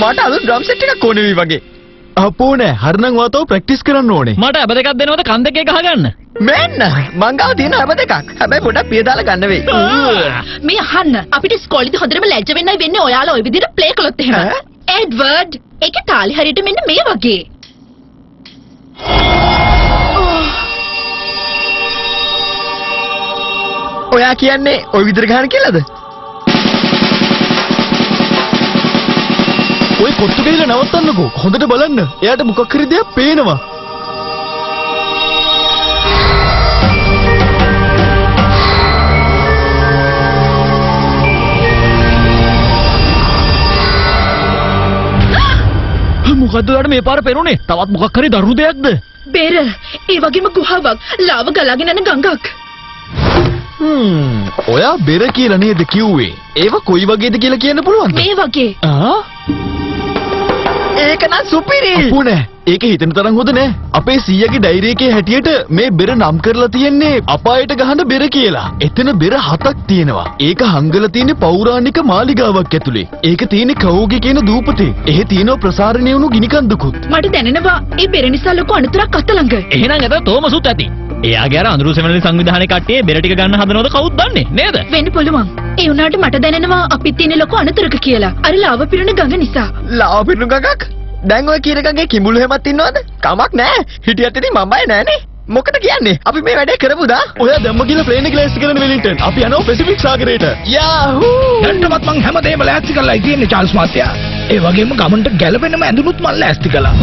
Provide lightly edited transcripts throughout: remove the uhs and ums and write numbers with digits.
මට අලුත් drum set එකක් ඕනේ වී වගේ. අපෝ නෑ හරිනම් වාතෝ ප්‍රැක්ටිස් කරන්න ඕනේ. මට අබ දෙකක් දෙනවද කන් දෙකේ ගහගන්න? මෙන්න මං ගාව තියෙන හැම දෙකක්. හැබැයි පොඩක් පිය දාලා ගන්න වෙයි. මේ අහන්න අපිට ඉස්කෝලේදී හොඳටම ලැජ්ජ වෙන්නයි වෙන්නේ ඔයාලා ওই විදිහට ප්ලේ කළොත් එහෙම. එඩ්වර්ඩ් ඒකේ තාලි හරියට මෙන්න මේ වගේ. ඔයා කියන්නේ ওই විදිහට ගහන්න කියලාද? ඔය කොට්ටු ගිහලා නවත්තන්නකෝ. හොඳට බලන්න. එයාට මොකක් හරි දෙයක් පේනවා. මොකද්ද ඔයාලට මේ පාර පෙරුනේ? තවත් මොකක් හරි දරුණු දෙයක්ද? බේර ඒ වගේම ගුහාවක් ලාව ගලාගෙන යන ගඟක්. ඔයා බෙර කියලා නේද කිව්වේ? ඒව කොයි වගේද කියලා කියන්න පුළුවන්ද? මේ වගේ. ඒක නම් සුපිරි. අපෝ නෑ. ඒක හිතෙන තරම් හොඳ නෑ. අපේ සීයාගේ ඩයරි එකේ හැටියට මේ බෙර නම් කරලා තියෙන්නේ අපායට ගහන බෙර කියලා. එතන බෙර 7ක් තියෙනවා. ඒක හංගලා තියෙන්නේ පෞරාණික මාලිගාවක් ඇතුලේ. ඒක තියෙන්නේ කවුගේ කියන දූපතේ. එහි තියෙනවා ප්‍රසාරණය වුණු ගිනි කන්දකුත්. මට දැනෙනවා ඒ බෙර නිසා ලොකු අනතුරක් අත ළඟ. එහෙනම් අද තෝමසුත් ඇති. එයාගේ අර අඳුරු සෙමණලි සංවිධානයේ කට්ටිය බෙර ටික ගන්න හදනවද කවුද දන්නේ නේද? වෙන්න පුළුවන්. ඒ වුණාට මට දැනෙනවා අපිත් තියෙන ලොකු අනතුරක කියලා. අර ලාව පිරුණ ගඟ නිසා. ලාව පිරුණු ගඟක්? දැන් ඔය කීර ගඟේ කිඹුළු හැමත් ඉන්නවද? කමක් නෑ. හිටියත් ඉතින් මම බය නෑනේ. මොකද කියන්නේ? අපි මේ වැඩේ කරමුදා. ඔයා දැම්ම කියලා ප්ලේන් එක ලෑස්ති කරන වෙලින්ටන්. අපි යනවා පැසිෆික් සාගරයට. යාහූ! දැන්ටමත් මං හැමදේම ලෑස්ති කරලා තියෙන්නේ චාල්ස් මාත්‍යා. ඒ වගේම ගමන්ට ගැලපෙනම ඇඳුනුත් මං ලෑස්ති කළා.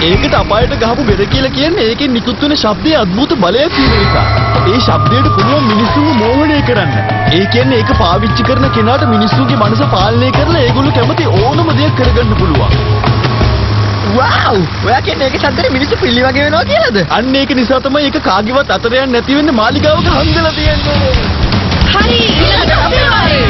ඒකට අපායට ගහපු බෙර කියලා කියන්නේ ඒකෙන් නිකුත් වෙන ශබ්දයේ අద్భుත බලයක් තියෙන නිසා. ඒ ශබ්දයට පුළුවන් මිනිස්සුන්ව මෝහනය කරන්න. ඒ කියන්නේ ඒක පාවිච්චි කරන කෙනාට මිනිස්සුන්ගේ මනස පාලනය කරලා ඒගොල්ලෝ කැමති ඕනම දෙයක් කරගන්න පුළුවන්. වව්! ඔයා කියන්නේ ඒකේ ශබ්දේ මිනිස්සු පිළි වගේ වෙනවා කියලාද? අන්න ඒක නිසා තමයි ඒක කාගේවත් අතර යන්නේ නැති වෙන්නේ මාලිගාවක හංගලා තියෙන්නේ. හරි ඊළඟට අපේ වාරේ.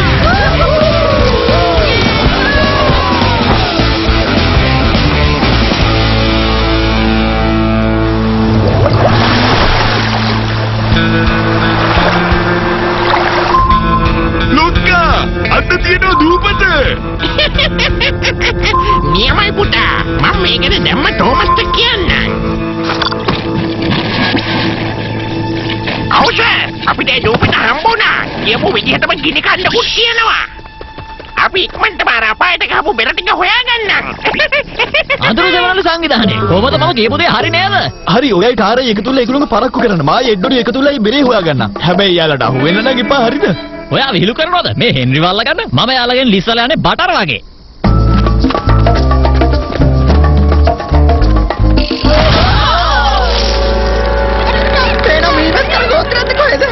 ලොක්කා අද තියෙන දූපත නියමයි පුතා මම මේකද දැම්ම ටෝමස්ට කියන්නම් අවුස අපිට ඒ දූපත හම්බුණා කියපු විදිහටම ගිනි කන්දකුත් තියෙනවා අපි ඉක්මනටම අර අපායට ගහපු බෙර ටික හොයාගන්නම් අඳුරු සෙමණලි සංවිධානයේ කොහොමද මම කියපු දේ හරි නේද? හරි ඔයයි ටාරයි එකතු වෙලා ඒගොල්ලෝ පරක්කු කරන්න. මායි එඩ්ඩොඩි එකතු වෙලා බෙරේ හොයාගන්න. හැබැයි යාලට අහු වෙන්න නම් එපා හරිද? ඔයා විහිළු කරනවද? මේ හෙන්රි වල්ලා ගන්න මම යාළගෙන් ලිස්සලා යන්නේ බටර් වගේ. පේනවා මීමස් කරගොත් කරද්ද කොහෙද?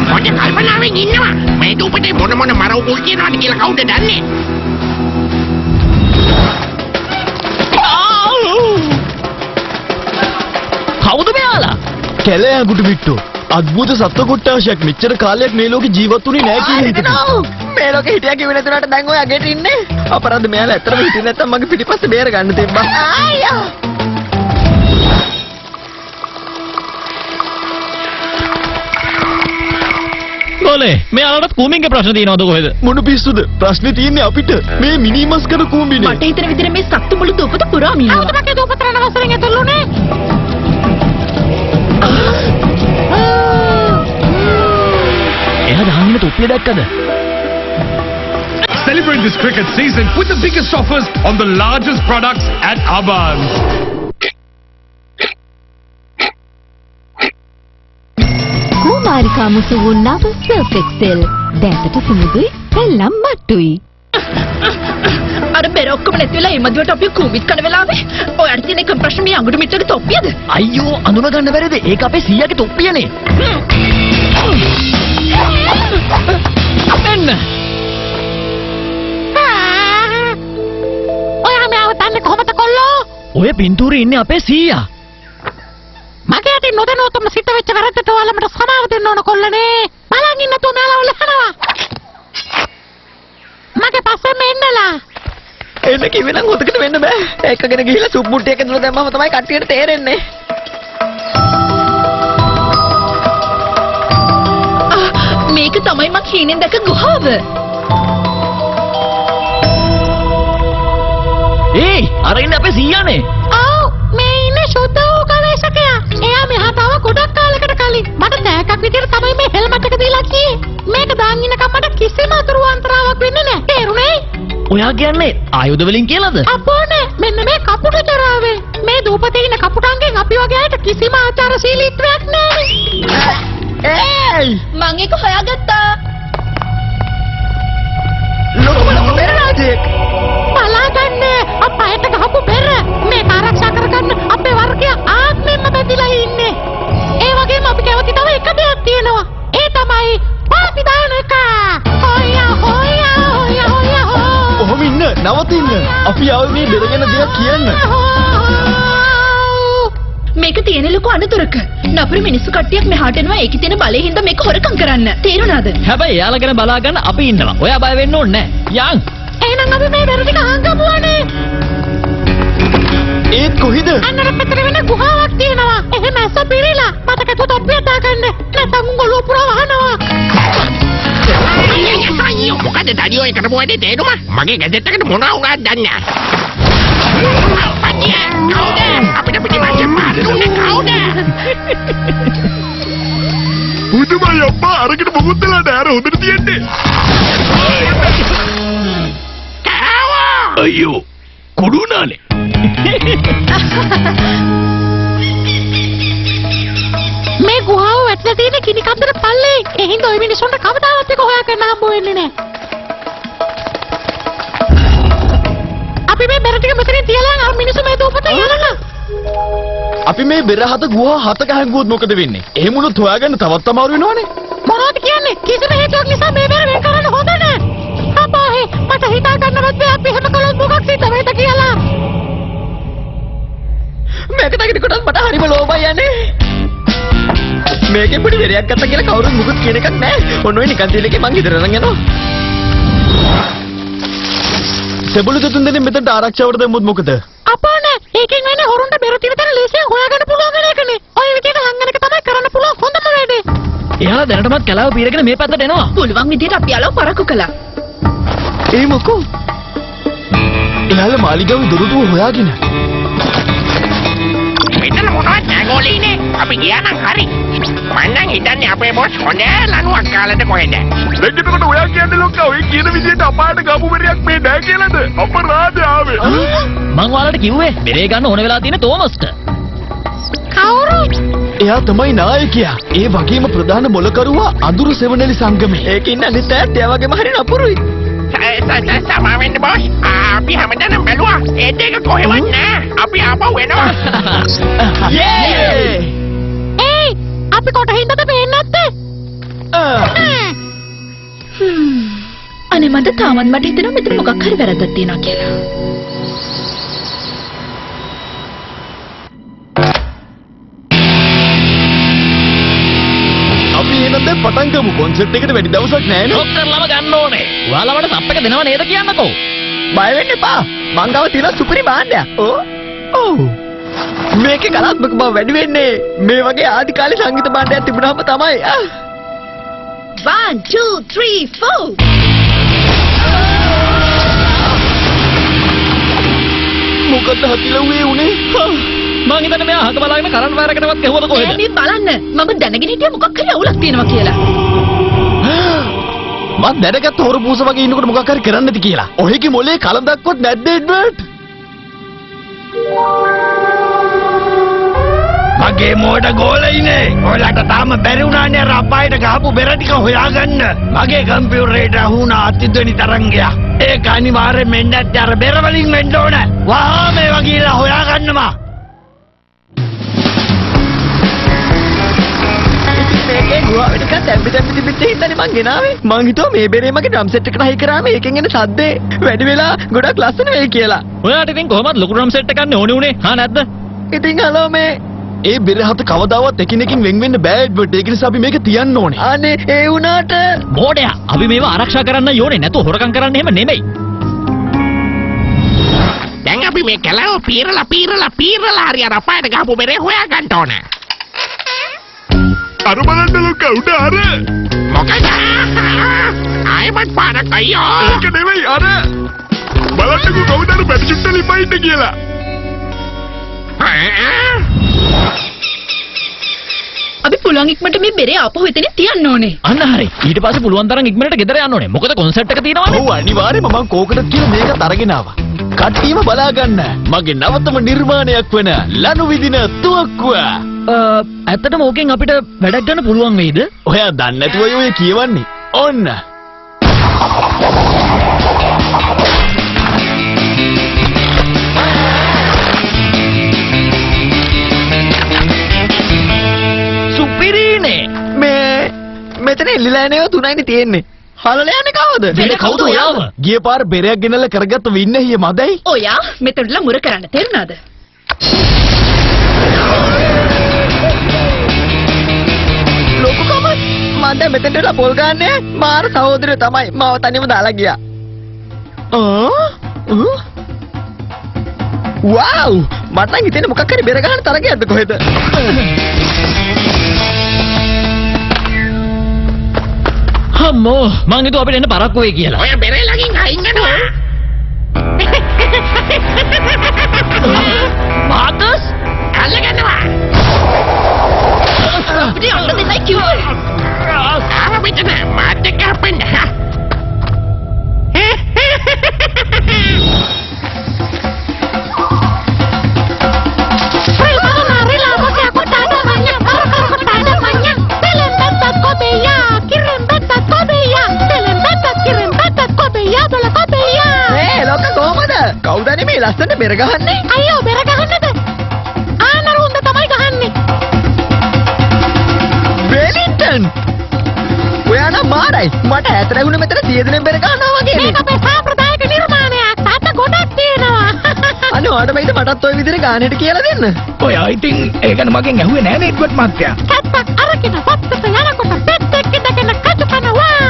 මොකද කල්පනාවෙන් ඉන්නවා මේ දූපතේ මොන මර උකුල් කියනවාද කියලා කවුද දන්නේ? කවුද මෙයාලා? කැලේ අඟුටු මිට්ටෝ. අద్భుත සත්ව කොට්ටාශයක් මෙච්චර කාලයක් මේ ලෝකේ ජීවත් වුණේ නැහැ කියලා හිතනවා. මේ ලෝකේ හිටියා කිව්වේ නැතුණාට දැන් ඔය අගේට ඉන්නේ. අපරාධ මෙයාලා ඇත්තටම හිටියේ නැත්තම් මගේ පිටිපස්සේ බේර ගන්න තිබ්බා. ආයා! ගෝලේ මෙයාලට කූඹින්ගේ ප්‍රශ්න තියෙනවද කොහෙද? මොන පිස්සුද? ප්‍රශ්නේ තියෙන්නේ අපිට. මේ මිනිමස් කරන කූඹිනේ. මට හිතෙන විදිහට මේ සත්තු මුළු දූපත පුරාම ඉන්නවා. කවුද මගේ දූපත රණ වසරෙන් ඇතුළුනේ? එයා දහන්නේ තොප්පිය දැක්කද? Celebrate this cricket season with the biggest offers on the largest products at Abans. කුමාරිකා මුසු වූ නව සර්ෆ් එක්සෙල්. දැසට සුමුදුයි සෙල්ලම් මට්ටුයි. අර බෙර ඔක්කොම නැති වෙලා මේ මදුවට අපි කූඹිත් කන වෙලාවේ ඔයාට තියෙන එකම ප්‍රශ්නේ මේ අඟුරු මිට්ටගේ තොප්පියද? අයියෝ අඳුන ගන්න බැරිද? ඒක අපේ සීයාගේ තොප්පියනේ. මෙන්න. ඔයා මාව තන්නේ කොහමද කොල්ලෝ? ඔය පින්තූරේ ඉන්නේ අපේ සීයා. මගේ අතින් නොදැනුවත්වම සිද්ධ වෙච්ච වැරද්දට ඔයාලා මට සමාව දෙන්න ඕන කොල්ලනේ. බලන් ඉන්න තුනාලා වල හනවා. මගේ පස්සෙන් අම්මලා. එන්න කිව්වේ නම් ඔතකට වෙන්න බෑ. එකගෙන ගිහිල්ලා සුප් මුට්ටියක ඇතුළට දැම්මම තමයි කට්ටියට තේරෙන්නේ. මේක තමයි මං හීනෙන් දැක ගුහාව. ඒයි අර ඉන්නේ අපේ සීයානේ. ආව් මේ ඉන්නේ සුද්ධ වූ ගවේෂකයා. එයා මෙහාට ආව ගොඩක් කාලයකට කලින්. මට තෑග්ගක් විදියට තමයි මේ හෙල්මට් එක දීලා ගියේ. මේක දාන් ඉන්නකම් මට කිසිම අතුරු අන්තරාවක් වෙන්නේ නැහැ. තේරුණේ? ඔයා කියන්නේ ආයුධ වලින් කියලාද? අපෝනේ මෙන්න මේ කපුට ජරාවේ. මේ දූපතේ ඉන්න කපුටන්ගෙන් අපි වගේ අයට කිසිම ආචාරශීලීත්වයක් නැහැ. ඒයි! මං ඒක හොයාගත්තා. ලොකු බෙරරාජෙක්. බලාගන්න අපයට ගහපු බෙර මේක ආරක්ෂා කරගන්න අපේ වර්ගය ආත්මෙන්ම බැඳිලා ඉන්නේ. ඒ වගේම අපි කැමති තව එක දෙයක් තියෙනවා. ඒ තමයි පාපි දාන එක. හොයා හොයා හොයා හොයා හොයා. ඔහොම ඉන්න නවතින්න. අපි ආවේ මේ බෙර ගැන දෙයක් කියන්න. මේක තියෙන ලොකු අනතුරක. නපුරු මිනිස්සු කට්ටියක් මෙහාට එනවා. ඒකේ තියෙන බලයෙන් හින්දා මේක හොරකම් කරන්න. තේරුණාද? හැබැයි එයාලා ගැන බලා ගන්න අපි ඉන්නවා. ඔයා බය වෙන්න ඕනේ නැහැ. යන්. එහෙනම් අපි මේ බෙර ටික හංගමුවානේ. ඒත් කොහෙද? අන්නර පැත්තට වෙන ගුහාවක් තියෙනවා. එහෙම ඇස පිරීලා මතක තොප්පිය දාගන්න. නැත්නම් උංගලෝ පුරා වහනවා. අයියෝ මොකද දඩියෝ එකට මොකද තේරුම? මගේ ගැජට් එකට මොනවා වුණාද දන්නේ නැහැ. අයියා කවුද? අපිට පිටිපස්සේ මාරුනේ කවුද? පුදුමයි අප්පා අරගෙන මොකුත් වෙලා නැහැ අර හොඳට තියෙන්නේ. කාවා! අයියෝ කුඩුනානේ. මේ ගුහාව වැටලා තියෙන කිනි කන්දර පල්ලේ. ඒ හින්දා ওই මිනිස්සුන්ට කවදාවත් එක හොයාගන්න හම්බ වෙන්නේ නැහැ. අපි මේ බෙර ටික මෙතනින් තියලා අර මිනිස්සු මේ දූපතේ යනවා. අපි මේ බෙර හත ගුහා හතක හැංගුවොත් මොකද වෙන්නේ? එහෙම වුණොත් හොයාගන්න තවත් අමාරු වෙනවනේ. මොනවද කියන්නේ? කිසිම හේතුවක් නිසා මේ බෙර වෙන් කරන්න හොඳ නැහැ. අප්පා මට හිතා ගන්නවත් බැහැ අපි එහෙම කළොත් මොකක් සිද්ධ වෙයිද කියලා. මේක දකින්න කොටත් මට හරිම ලෝභයි යන්නේ. මේකේ පොඩි වෙරයක් ගත්තා කියලා කවුරුත් මුකුත් කියන එකක් නැහැ. ඔන්න ඔය නිකන් තියලකේ මං ගෙදර අරන් යනවා. සෙබළු දෙතුන් දෙනෙක් මෙතනට ආරක්ෂාවට දැම්මොත් මොකද? අපෝනේ ඒකෙන් වෙන්නේ හොරුන්ට බෙර තිර තැන ලේසියෙන් හොයාගන්න පුළුවන් වෙන එකනේ. ඔය විදිහට හංගන එක තමයි කරන්න පුළුවන් හොඳම වැඩේ. එයාලා දැනටමත් කලාව පීරගෙන මේ පැත්තට එනවා. පුළුවන් විදිහට අපි යාළුව පරක්කු කළා. ඒ මොකෝ? එයාලා මාලිගාවේ දොරටුව හොයාගෙන. මෙතන මොනවද නැගෝලිනේ? අපි ගියා නම් හරි. මං නම් හිතන්නේ අපේ බොස් හොඳ ලණුවක් කාලෙද කොහෙද? දෙන්නකොට ඔයා කියන්නේ ලොක්කා ඔය කියන විදිහට අපායට ගාපු බෙරයක් මේ නැහැ කියලාද? අපරාධය ආවේ. මං ඔයාලට කිව්වේ බෙරේ ගන්න ඕන වෙලා තියෙන තෝමස්ට. කවුරු? එයා තමයි නායකයා. ඒ වගේම ප්‍රධාන මොලකරුවා අඳුරු සෙවණෙලි සංගමේ. ඒකින් අනිත් අයත් එයා වගේම හරි නපුරුයි. සමාවෙන්න බොස්. අපි හැමදාම බැලුවා. ඒ දෙක කොහෙවත් නැහැ. අපි ආපහු එනවා. යේ! ඒයි අපි කොට හින්දාද පේන්නේ නැත්තේ? අනේ මට තාමත් මට හිතෙනවා මෙතන මොකක් හරි වැරද්දක් තියෙනවා කියලා. අපි එහෙනම් දැන් පටන් ගමු. කොන්සර්ට් එකට වැඩි දවසක් නැහැ නේ. ඩොක්ටර්ලම ගන්න ඕනේ. ඔයාලවට සප් එක දෙනව නේද කියන්නකෝ. බය වෙන්න එපා. මං ගාව තියෙන සුපිරි භාණ්ඩයක්. ඔව්. මේකේ කලාත්මක බව වැඩි වෙන්නේ මේ වගේ ආදි කාලේ සංගීත භාණ්ඩයක් තිබුණාම තමයි. 1 2 3 4 මොකද හතිලුවේ උනේ? මං හිතන්නේ මෙයා අහක බලාගෙන කරන්ට් වයර් එකටවත් ගැහුවද කොහෙද? මේ බලන්න මම දැනගෙන හිටියා මොකක් හරි අවුලක් තියෙනවා කියලා. මම දැනගත්ත හොරු පූස වගේ ඉන්නකොට මොකක් හරි කරන්න ඇති කියලා. ඔහෙගේ මොලේ කලඳක්වත් නැද්ද එඩ්වර්ඩ්? මගේ මෝඩ ගෝලයිනේ. ඔයාලට තාම බැරි වුණානේ අර අපායට ගහපු බෙර ටික හොයාගන්න. මගේ කම්පියුටරේට අහුණා අතිද්වෙනි තරංගයක්. ඒක අනිවාර්යෙන් මෙන්න නැත්නම් අර බෙර වලින් වෙන්න ඕන. වහා මේ වගේ හොයාගන්නවා. මේකේ ගුහාවට නිකන් තැම්පි තිබිච්ච හින්දානේ මං ගෙනාවේ. මං හිතුවා මේ බෙරේ මගේ ඩ්‍රම් සෙට් එකට හයි කරාම ඒකෙන් එන ශබ්දේ වැඩි වෙලා ගොඩක් ලස්සන වෙයි කියලා. ඔයාට ඉතින් කොහොමද ලොකු ඩ්‍රම් සෙට් එකක් ගන්න ඕනේ උනේ? හා නැද්ද? ඉතින් හලෝ මේ ඒ බෙරහත කවදාවත් එකිනෙකින් වෙන් වෙන්න බෑ එඩ්වර්ඩ්. ඒක නිසා අපි මේක තියන්න ඕනේ. අනේ ඒ වුණාට බෝඩයා අපි මේව ආරක්ෂා කරන්න ඕනේ. නැතු හොරකම් කරන්න එහෙම නෙමෙයි. දැන් අපි මේ කැලව පීරලා හරි අර අපායට ගහපු බෙරේ හොයාගන්න ඕන. අර බලන්න ලොක්කා උඩ අර. මොකද? ආයෙමත් පාරක් අයියෝ. ඒක නෙවෙයි අර. බලන්නකෝ කවුද අර බැටි ලිපයින්ද කියලා. අපි පුළුවන් ඉක්මනට මේ බෙරේ ආපහු එතන තියන්න ඕනේ. අන්න හරි. ඊට පස්සේ පුළුවන් තරම් ඉක්මනට ගෙදර යන්න ඕනේ. මොකද කොන්සර්ට් එක තියෙනවානේ. ඔව් අනිවාර්යයෙන්ම මම කෝකටත් කියලා මේකත් අරගෙන ආවා. කට්ටියම බලා ගන්න. මගේ නවතම නිර්මාණයක් වෙන ලනු විදින තුවක්කුව. ඇත්තටම ඕකෙන් අපිට වැඩක් ගන්න පුළුවන් වෙයිද? ඔයා දන්නේ නැතුව ඔය කියවන්නේ. ඔන්න. සුපිරිනේ. මෙතන එල්ලලා නේව තුනයිනේ තියෙන්නේ. හලල යන්නේ කවුද? වෙන කවුද ඔයාව? ගිය පාර බෙරයක් ගෙනල්ලා කරගත්ත වින්නහිය මදයි. ඔයා මෙතනලා මුර කරන්න තේරුණාද? ලොකුකම මම දැන් මෙතෙන්ට වෙලා පොල් ගන්නෑ. මාර සහෝදරයෝ තමයි මාව තනියම දාලා ගියා. වව්! මට නම් හිතෙන්නේ මොකක් හරි බෙර ගන්න තරගයක්ද කොහෙද? අම්මෝ මං හිතුවා අපිට එන්න පරක්කු වෙයි කියලා. ඔය බෙරේ ළඟින් අයින් වෙනවා. මාකස් අල්ලගන්නවා. අපිට යන්න දෙන්නයි කිව්වේ. ආව මෙතන මාත් එක්ක හපන්න. කවුද මේ ලස්සන බෙර ගහන්නේ? අයියෝ බෙර ගහන්නද? ආනරුන්ද තමයි ගහන්නේ. වෙලින්ටන්! ඔයා නම් මාරයි. මට ඈත ලැබුණේ මෙතන 100 දෙනෙක් බෙර ගන්නවා වගේ. මේක අපේ සාම්ප්‍රදායික නිර්මාණයක්. තාත ගොඩක් තියෙනවා. අනේ ඔයාට මේක මටත් ওই විදිහට ගානට කියලා දෙන්න. ඔයා ඉතින් ඒකන මගෙන් ඇහුවේ නෑ නේ එඩ්වඩ් මහත්තයා. කැත්තක් අරගෙන වත්තට යනකොට පෙත්තෙක් ඉඳගෙන කටු කනවා.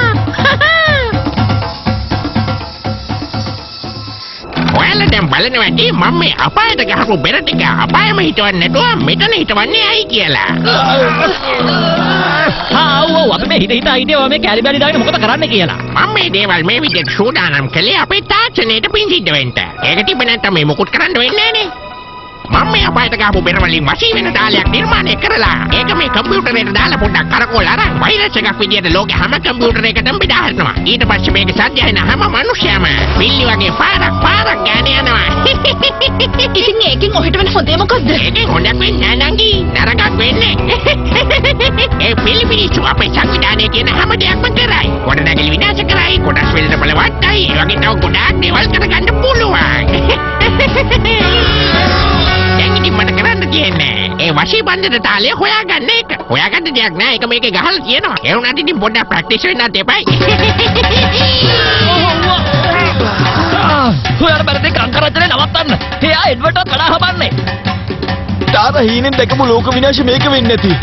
ඔයාලා දැන් බලනවාදී මම මේ අපායට ගහපු බෙර ටික අපායම හිටවන්නේ නැතුව මෙතන හිටවන්නේ ඇයි කියලා. ඔව් අපි මේ හිත හිතා මේ කැලි බැලි දාගෙන මොකද කරන්න කියලා. මම මේ දේවල් මේ විදිහට සූදානම් කළේ අපේ තාක්ෂණයට පිංසිද්ධ වෙන්න. ඒක තිබ්බ නැත්නම් මේ මොකුත් කරන්න වෙන්නේ නෑනේ. මම මේ අපායට ගහපු බෙර වලින් වශී වෙන තාලයක් නිර්මාණය කරලා ඒක මේ කම්පියුටරේට දාලා පොඩ්ඩක් කරකෝල අරන් වෛරස් එකක් විදියට ලෝකේ හැම කම්පියුටරයකටම බෙදා හරිනවා. ඊට පස්සේ මේක සත්‍ය වෙන හැම මිනිහයම පිල්ලි වගේ පාරක් ගාන යනවා. ඉතින් ඒකෙන් ඔහෙට වෙන හොඳේ මොකද්ද? ඒකෙන් හොඳක් වෙන්නේ නැහැ නංගි. නරකක් වෙන්නේ. ඒ පිළිපිලිච්චු අපේ සංවිධානයේ තියෙන හැම දෙයක්ම කරයි. ගොඩනැගිලි විනාශ කරයි. කොටස් වලට බලවත්තයි. ඒ වගේ තව ගොඩාක් දේවල් කරගන්න පුළුවන්. දැන් ඉතින් මට කරන්න තියෙන්නේ ඒ වශී බන්ධන තාලය හොයාගන්න එක. හොයාගන්න දෙයක් නෑ. ඒක මේකේ ගහලා තියෙනවා. ඒ වුණාට ඉතින් පොඩ්ඩක් ප්‍රැක්ටිස් වෙන්නත් එපයි. ඔයාලා බැලුවේ කංකරච්චලේ නවත්තන්න. එයා එඩ්වර්ඩ්වත් කඩා හපන්නේ. තාත හීනෙන් දැකපු ලෝක විනාශය මේක වෙන්නේ නැති.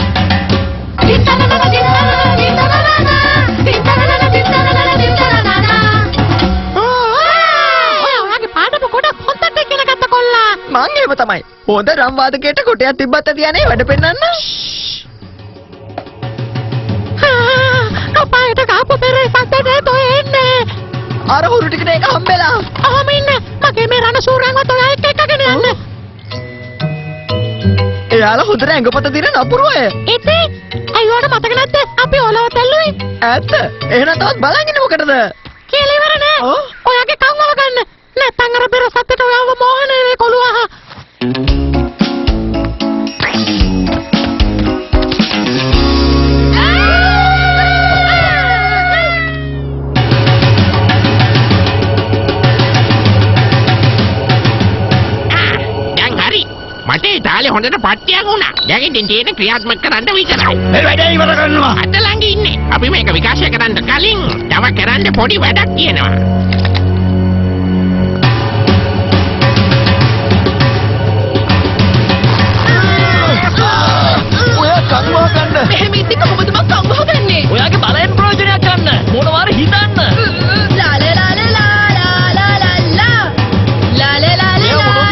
මං එහෙම තමයි. හොඳ රම් වාදකයට කොටයක් තිබ්බත් තියන්නේ වැඩ පෙන්නන්න. අපායට ගහපු බෙරේ පස්සේ තෝ එන්නේ. අර හුරු ටිකට ඒක හම්බෙලා. අහම ඉන්න. මගේ මේ රණ සූරංගවත් ඔයා එක්ක එකගෙන යන්න. එයාලා හොඳට ඇඟපත දින නපුරු අය. ඉතින් අයියෝට මතක නැද්ද? අපි ඔලව තැල්ලුවේ. ඇත්ත. එහෙනම් තවත් බලන් ඉන්නේ මොකටද? කියලා ඉවර නෑ. ඔයාගේ කන් වල ගන්න. නැත්තම් අර බෙර සත්තට ඔයාව මෝහනේ වේ කොළුවහ. මට ඒ තාලේ හොඳට පට්ටියක් වුණා. දැන් ඉතින් තියෙන ක්‍රියාත්මක කරන්න විතරයි. මේ වැඩේ ඉවර කරනවා. අත ළඟ ඉන්නේ. අපි මේක විකාශය කරන්න කලින් තව කරන්න පොඩි වැඩක් තියෙනවා. ඔයා කන්වා ගන්න. මෙහෙම ඉතින් කොහොමද මම කම් හොදන්නේ? ඔයාගේ බලයෙන් ප්‍රයෝජනයක් ගන්න. මොනවාර හිතන්න. ලාලේ ලාලේ ලා ලා ලා ලා ලා ලාලේ ලාලේ ලා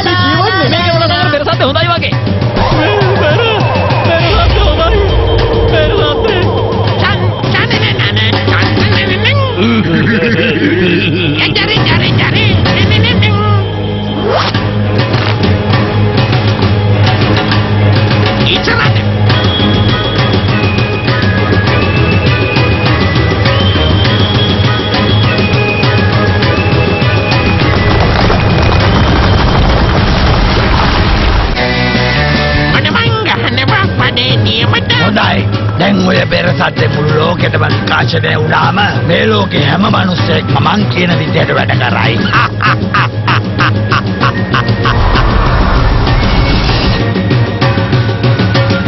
ලෝකෙටම විකාශනය වුණාම මේ ලෝකේ හැම මිනිස්සෙක්ම මං කියන විදිහට වැඩ කරයි.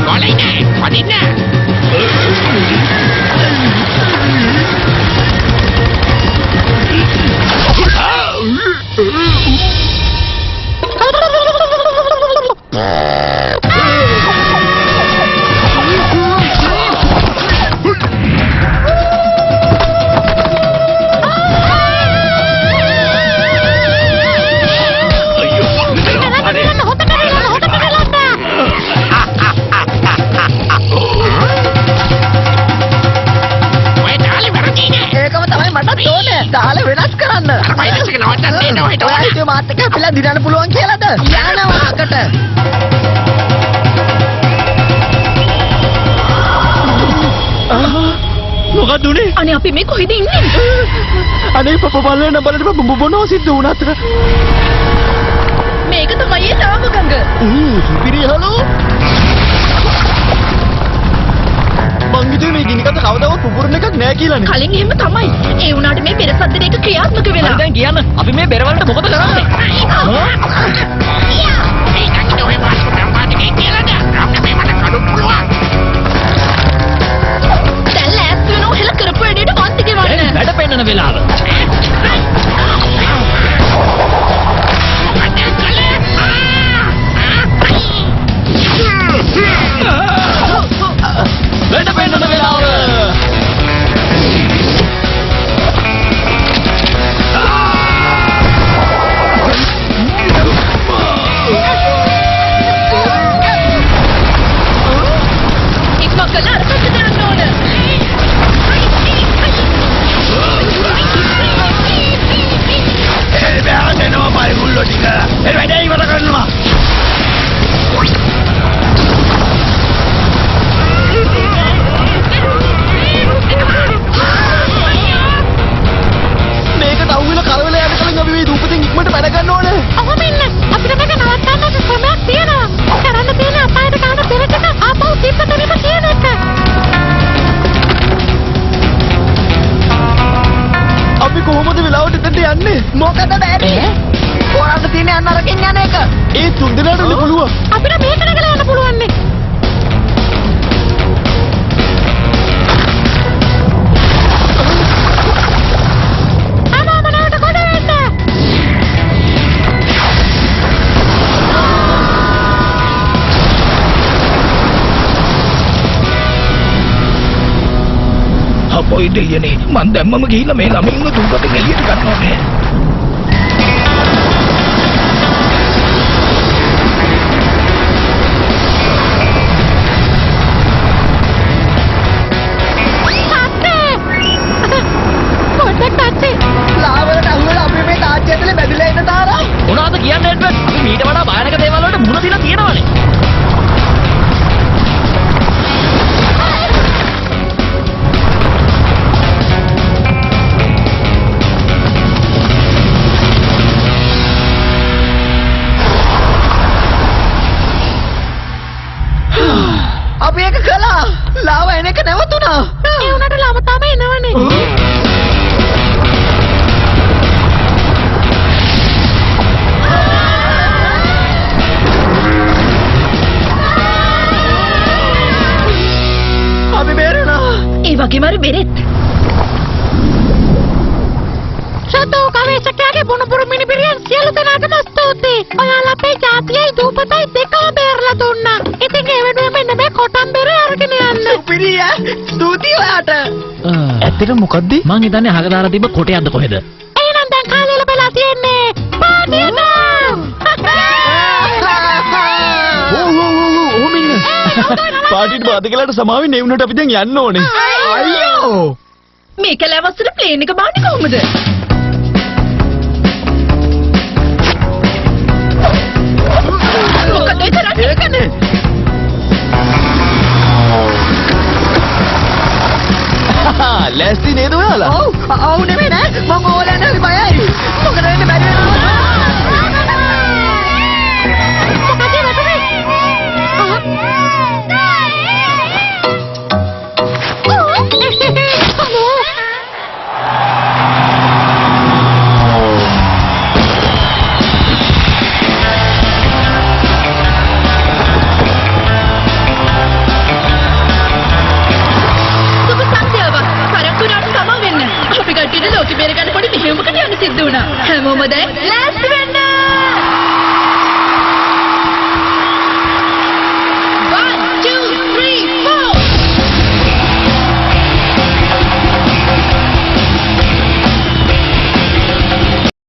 ගොලයිනේ වදින්න. දාල වෙනස් කරන්න. වයිරස් එක නවත්තන්න එනවා හිට. ඔයා හිතුවේ මාත් එක්ක අපිලා දිනන්න පුළුවන් කියලාද? යනවා අකට. මොකද උනේ? අනේ අපි මේ කොහෙද ඉන්නේ? අනේ බලන්න මොනවා සිද්ධ වුණාද? මේක තමයි ඒ තාමගඟ. සුපිරි හලෝ. මං හිතුවේ මේ ගිනිකට කවදාවත් පුපුරන එකක් නෑ කියලානේ. කලින් එහෙම තමයි. ඒ වුණාට මේ පෙර සද්දේ එක ක්‍රියාත්මක වෙලා. හරි දැන් කියන්න අපි මේ බෙරවලට මොකද කරන්නේ? ඒ නැගිට ඔය මාස්කු නම්පාටේ කියලාද? අපිට මේ මට කඩු පුළුවන්. දැන් ලෑස්ති වෙනවා හෙල කරපු වැඩේට වන්ති ගෙවන්න. වැඩ පෙන්නන වෙලාව. වැඩ පෙන්නන වෙලාව. ඉක්මන් කරලා අර පැත්තට යන්න ඕන. බෑන් එනවා මයිගුල්ලෝ ටික. ඒ වැඩේ ඉවර කරනවා. මේකට අවුල කරවල යන්න කලින් අපි මේ දූපතෙන් ඉක්මනට වැඩ ගන්න ඕනේ. ඔහොම ඉන්න. අපිට මේක නවත්තන්න ක්‍රමයක් තියෙනවා. කරන්න තියෙන අපායට ගන්න පෙරට එක ආපහු තිබ්බතෙම කියන එක. අපි කොහොමද වෙලාවට එතනට යන්නේ? මොකද බැරි? කොරන්න තියෙන්නේ අන්න අරකින් යන එක. ඒ තුන් දෙනාට පුළුවන්. අපිට මේක නගලා යන්න පුළුවන් නේ. අමාමනවට කොට වෙන්න. අපොයි දෙයනේ මං දැම්මම ගිහිල්ලා මේ ළමින්ම දුපතෙන් එළියට ගන්න ඕනේ. ලාවලට අහුවෙලා අපි මේ තාච්චි ඇතුලේ බැඳිලා ඉන්න තාරා. මොනවද කියන්නේ එඩ්වඩ්? අපි මීට වඩා භයානක දේවල් වලට මුහුණ දීලා තියෙනවානේ. අපි ඒක කළා. ලාව එන එක නැවතුණා. ඒ උනට ලාම තමයි එනවනේ. අපි බේරුණා. ඒ වගේම අර බෙරෙත්. ශතෝ ගවේෂකයාගේ බොනපුරු මිනිබිරියන් සියලු දෙනාටම ස්තුතියි. ඔයාලා අපේ ජාතියයි දූපතයි දෙකම බේරලා දුන්නා. ඉතින් ඒ වෙනුවෙන් මෙන්න මේ කොටම්බෙරේ අරගෙන යන්න. සුපිරිය. ස්තුතියි ඔයාට. ඇත්තට මොකද්ද? මං හිතන්නේ අහක දාලා තිබ්බ කොටයක්ද කොහෙද? එහෙනම් දැන් කාලේ ලැබලා තියෙන්නේ පාටියට. ඔහොම ඉන්න. පාටිට බාද කියලාට සමාවෙන්නේ ඒ වුණාට අපි දැන් යන්න ඕනේ. අයියෝ. මේ කැලෑවස්සට ප්ලේන් එක බාන්නේ කොහොමද? මොකද ඒ කරන්නේ? ඒකනේ. ලෑස්ති නේද ඔයාලා? ඔව් නෙමෙයි නෑ. මම ඕලෙන් හරි බයයි. මොකද වෙන්නේ බැරි වෙනවා.